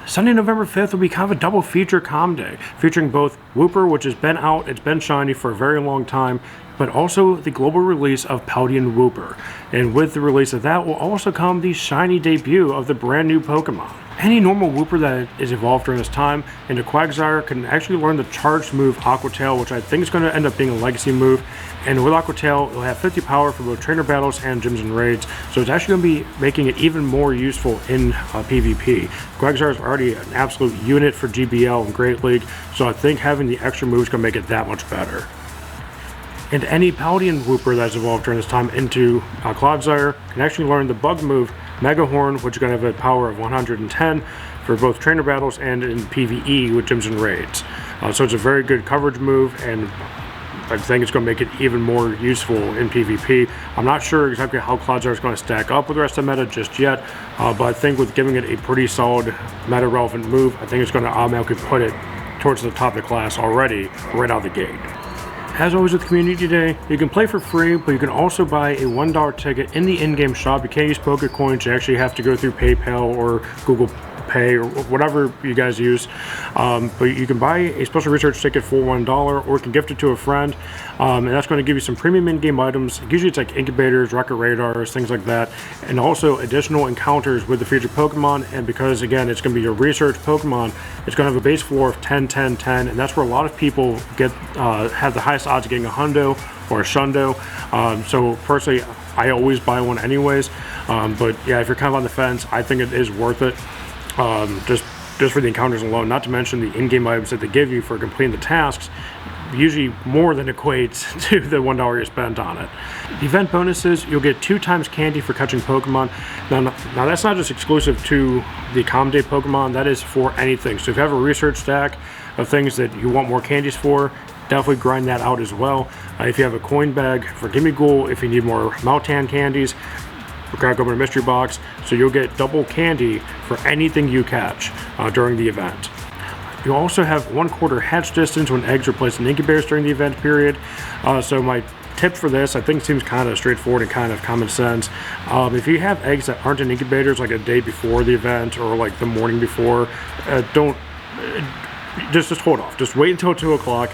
Sunday, November 5th will be kind of a double feature comm day, featuring both Wooper, which has been out, it's been shiny for a very long time, but also the global release of Paldean Wooper. And with the release of that will also come the shiny debut of the brand new Pokemon. Any normal Wooper that is evolved during this time into Quagsire can actually learn the charged move Aqua Tail, which I think is going to end up being a legacy move. And with Aqua Tail, it'll have 50 power for both trainer battles and gyms and raids, so it's actually going to be making it even more useful in PvP. Quagsire is already an absolute unit for GBL and Great League, so I think having the extra moves is going to make it that much better. And any Paldean Wooper that's evolved during this time into Quagsire can actually learn the bug move Mega Horn, which is going to have a power of 110 for both trainer battles and in PvE with gyms and raids. So it's a very good coverage move, and I think it's going to make it even more useful in PvP. I'm not sure exactly how Quagsire is going to stack up with the rest of the meta just yet, but I think with giving it a pretty solid meta-relevant move, I think it's going to automatically put it towards the top of the class already, right out the gate. As always with Community Day, you can play for free, but you can also buy a $1 ticket in the in-game shop. You can't use Pokecoins, you actually have to go through PayPal or Google Pay or whatever you guys use. But you can buy a special research ticket for $1, or you can gift it to a friend, and that's going to give you some premium in-game items. Usually it's like incubators, rocket radars, things like that, and also additional encounters with the featured Pokemon. And because again it's going to be your research Pokemon, it's going to have a base floor of 10, 10, 10, and that's where a lot of people get have the highest odds of getting a Hundo or a Shundo. So personally, I always buy one anyways. But yeah, if you're kind of on the fence, I think it is worth it. Just for the encounters alone, not to mention the in-game items that they give you for completing the tasks, usually more than equates to the $1 you spent on it. The event bonuses, you'll get 2 times candy for catching Pokemon. Now that's not just exclusive to the Comm Day Pokemon, that is for anything. So if you have a research stack of things that you want more candies for, definitely grind that out as well. If you have a coin bag for Gimme Ghoul, if you need more Maltan candies, crack open a mystery box, so you'll get double candy for anything you catch during the event. You also have 1/4 hatch distance when eggs are placed in incubators during the event period. So my tip for this, I think, seems kind of straightforward and kind of common sense. If you have eggs that aren't in incubators like a day before the event or like the morning before, just hold off. Just wait until 2 o'clock,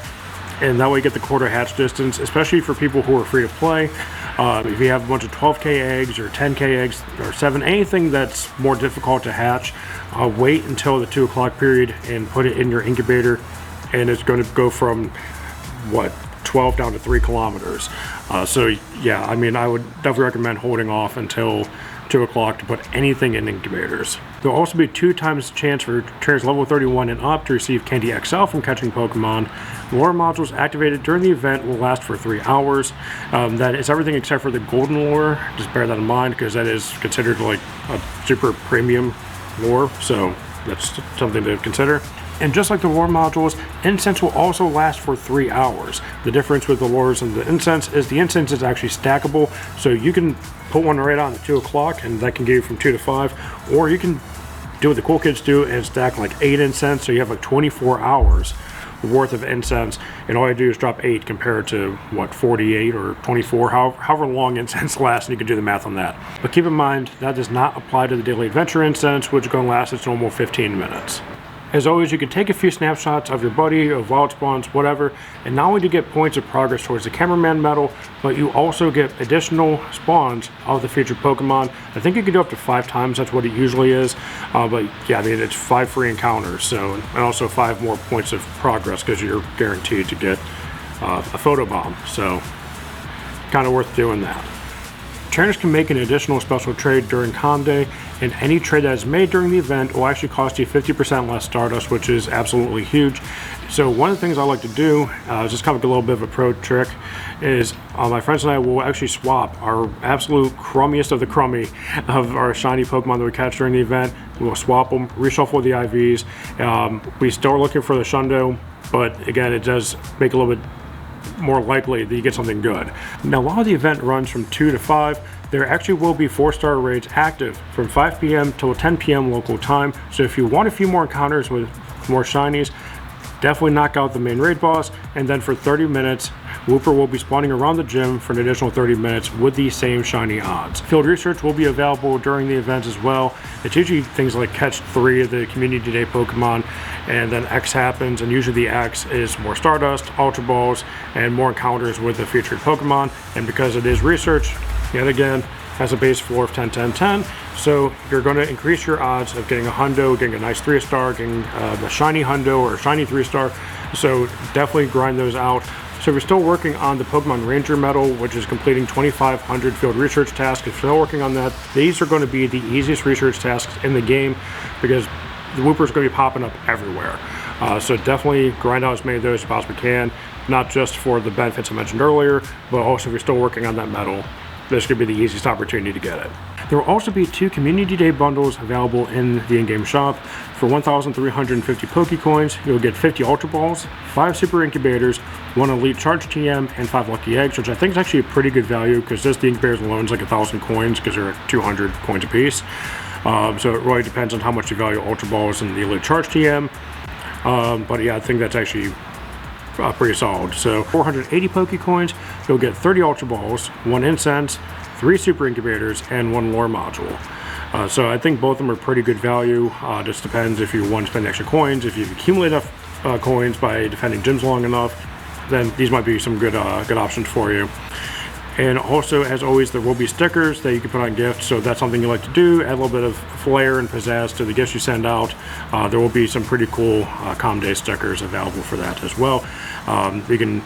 and that way you get the 1/4 hatch distance, especially for people who are free to play. If you have a bunch of 12k eggs or 10k eggs or 7, anything that's more difficult to hatch, wait until the 2 o'clock period and put it in your incubator, and it's going to go from 12 down to 3 kilometers. So yeah, I mean, I would definitely recommend holding off until 2 o'clock to put anything in incubators. There'll also be 2 times chance for trainers level 31 and up to receive Candy XL from catching Pokemon. Lure modules activated during the event will last for 3 hours. That is everything except for the golden lure. Just bear that in mind, because that is considered like a super premium lure, so that's something to consider. And just like the lure modules, incense will also last for 3 hours. The difference with the lures and the incense is actually stackable, so you can put one right on at 2 o'clock, and that can give you from 2 to 5, or you can do what the cool kids do and stack like 8 incense, so you have like 24 hours worth of incense, and all you do is drop 8 compared to 48 or 24, however long incense lasts, and you can do the math on that. But keep in mind that does not apply to the daily adventure incense, which is going to last its normal 15 minutes. As always, you can take a few snapshots of your buddy, of wild spawns, whatever, and not only do you get points of progress towards the cameraman medal, but you also get additional spawns of the featured Pokemon. I think you can do up to 5 times, that's what it usually is, but yeah, I mean, it's 5 free encounters, so, and also 5 more points of progress, because you're guaranteed to get a photo bomb, so kind of worth doing that. Trainers can make an additional special trade during Comm Day, and any trade that is made during the event will actually cost you 50% less Stardust, which is absolutely huge. So one of the things I like to do, just kind of a little bit of a pro trick, is my friends and I will actually swap our absolute crummiest of the crummy of our shiny Pokemon that we catch during the event. We'll swap them, reshuffle the IVs. We still are looking for the Shundo, but again, it does make a little bit more likely that you get something good. Now, while the event runs from 2 to 5, there actually will be 4-star raids active from 5 p.m. till 10 p.m. local time. So if you want a few more encounters with more shinies, definitely knock out the main raid boss, and then for 30 minutes Wooper will be spawning around the gym for an additional 30 minutes with the same shiny odds. Field research will be available during the events as well. It's usually things like catch 3 of the Community Day Pokemon, and then X happens, and usually the X is more Stardust, Ultra Balls, and more encounters with the featured Pokemon. And because it is research, yet again, has a base floor of 10, 10, 10. So you're going to increase your odds of getting a hundo, getting a nice 3-star, getting a shiny hundo or a shiny 3-star. So definitely grind those out. So if you're still working on the Pokemon Ranger medal, which is completing 2,500 field research tasks, if you're still working on that, these are going to be the easiest research tasks in the game because the Wooper is going to be popping up everywhere. So definitely grind out as many of those as you possibly can, not just for the benefits I mentioned earlier, but also if you're still working on that medal, this could be the easiest opportunity to get it. There will also be 2 Community Day bundles available in the in-game shop. For 1,350 Pokecoins, you'll get 50 Ultra Balls, 5 Super Incubators, 1 Elite Charge TM, and 5 Lucky Eggs, which I think is actually a pretty good value because just the Incubators alone is like 1,000 coins because they're 200 coins a piece. So it really depends on how much you value Ultra Balls and the Elite Charge TM. But yeah, I think that's actually pretty solid. So 480 Pokecoins, you'll get 30 Ultra Balls, 1 Incense, 3 Super Incubators, and 1 Lore Module. So I think both of them are pretty good value. Just depends if you want to spend extra coins. If you accumulate enough coins by defending gyms long enough, then these might be some good options for you. And also, as always, there will be stickers that you can put on gifts, so if that's something you like to do, add a little bit of flair and pizzazz to the gifts you send out. There will be some pretty cool Com Day stickers available for that as well. You can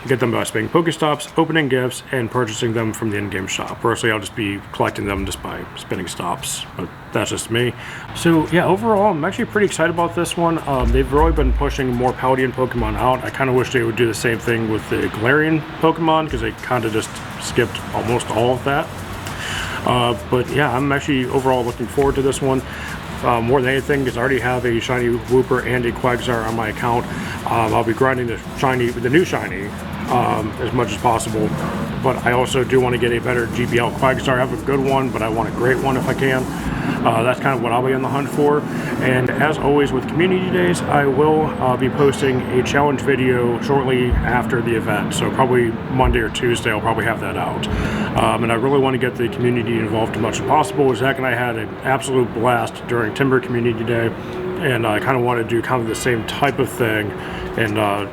get them by spending Pokestops, opening gifts, and purchasing them from the in-game shop. Personally, I'll just be collecting them just by spinning stops, but that's just me. So yeah, overall, I'm actually pretty excited about this one. They've really been pushing more Paldean Pokemon out. I kind of wish they would do the same thing with the Galarian Pokemon, because they kind of just skipped almost all of that. But yeah, I'm actually overall looking forward to this one. More than anything, because I already have a shiny Wooper and a Quagsire on my account. I'll be grinding the new shiny as much as possible, but I also do want to get a better GBL Quagsire. I have a good one, but I want a great one if I can. That's kind of what I'll be on the hunt for. And as always with Community Days, I will be posting a challenge video shortly after the event. So probably Monday or Tuesday, I'll probably have that out. And I really want to get the community involved as much as possible. Zach and I had an absolute blast during Timber Community Day, and I kind of want to do kind of the same type of thing. And I'm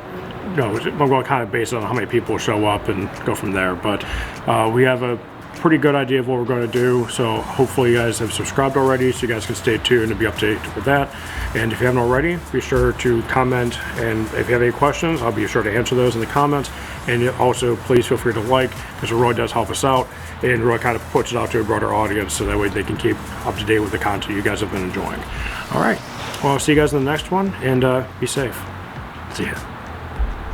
going to kind of base it on how many people show up and go from there. But we have a pretty good idea of what we're going to do, so hopefully you guys have subscribed already so you guys can stay tuned and be updated with that. And if you haven't already, be sure to comment, and if you have any questions, I'll be sure to answer those in the comments. And also please feel free to like, because it really does help us out and really kind of puts it out to a broader audience, so that way they can keep up to date with the content you guys have been enjoying. All right, well, I'll see you guys in the next one, and be safe. See ya.